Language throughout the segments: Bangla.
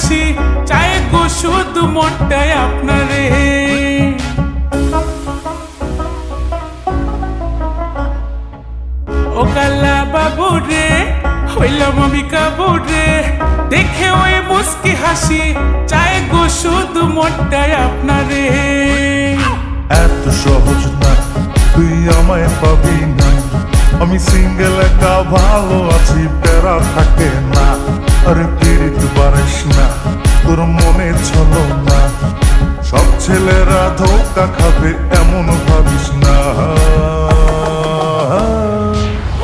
হাসি চায় গো শুধু মনটাই আপনারে। ও কালা বাবু রে হইলাম আমি কাবু রে, দেখে ওই মুস্কি হাসি চায় গো শুধু মনটাই আপনারে। এত সহজ না তুই আমায় পাবি না, আমি সিঙ্গেল একা ভালো আছি, প্যারা থাকে না। আরে পিরিত পারিস না, তোর মনে চলো না, সব ছেলেরা ধোকা খাবে এমন ভাবিস না।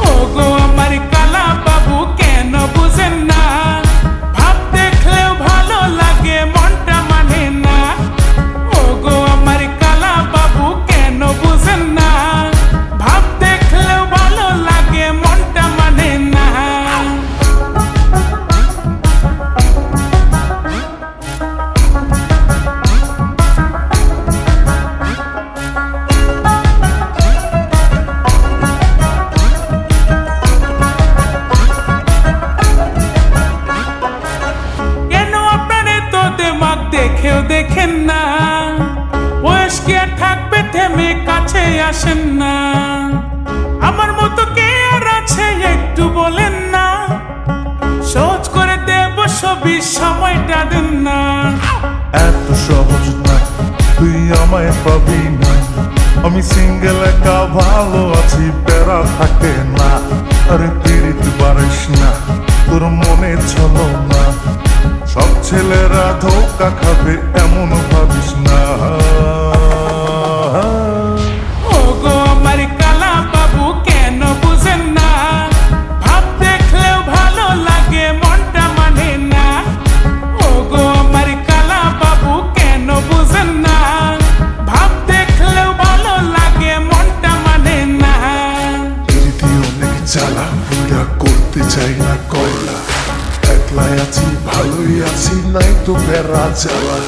ও গো আমার কালা বাবু কেন বুঝেন না, ভাব দেখলেও ভালো লাগে মনটা মানে না। ও গো আমার কালা বাবু কেন বুঝেন না, ভাব দেখলেও ভালো লাগে মনটা মানে না। কেন আপনারে তো দেমাগ দেখেও দেখেন না, বয়স কি আর থাকবে থেমে কাছে আসেন না। আমার মতো কে আর আছে একটু বলেন না, সহজ করে দেব ছবি সময়টা দেন না। এত সহজ না তুই আমায় পাবি না, আমি সিঙ্গেল একা ভালো আছি, প্যারা থাকে না। আরে পিরিত পারিস না, তোর মনে চলো না, সব ছেলেরা ধোকা খাবে এমন ভাবিস না। ও গো আমার কালা বাবু কেন বুঝেন না, ভাব দেখলেও ভালো লাগে মনটা মানে না। ও গো আমার কালা বাবু কেন বুঝেন না, ভাব দেখলেও ভালো লাগে মনটা মানে না। এটি অনেক জ্বালা, পুরা করতে চাই না কয়লা, একলাই আছি ভালোই আছি, নাই তো বেড়া জ্বালা।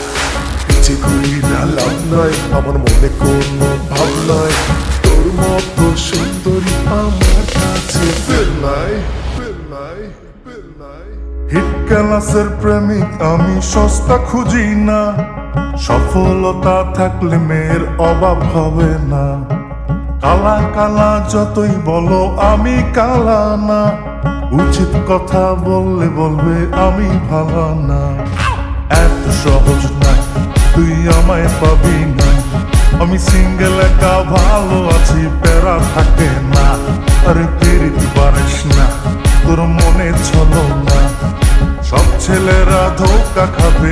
ইচ্ছে করি না লাভ নয়, আমার মনে কোনো ভাব নয়, তোর মতো সুন্দরী আমার কাছে ফের নাই, ফের নাই, ফের নাই। হিট ক্লাসের প্রেমিক আমি, সস্তা খুঁজি না, সফলতা থাকলে মেয়ের অভাব হবে না। কালা কালা যতই বলো আমি কালা না, উচিত কথা বললে বলবে আমি ভালো না। এত সহজ না তুই আমায় পাবি না, আমি সিঙ্গেল একা ভালো আছি, প্যারা থাকে না। আরে পিরিত পারিস না, তোর মনে চলো না, সব ছেলেরা ধোকা খাবে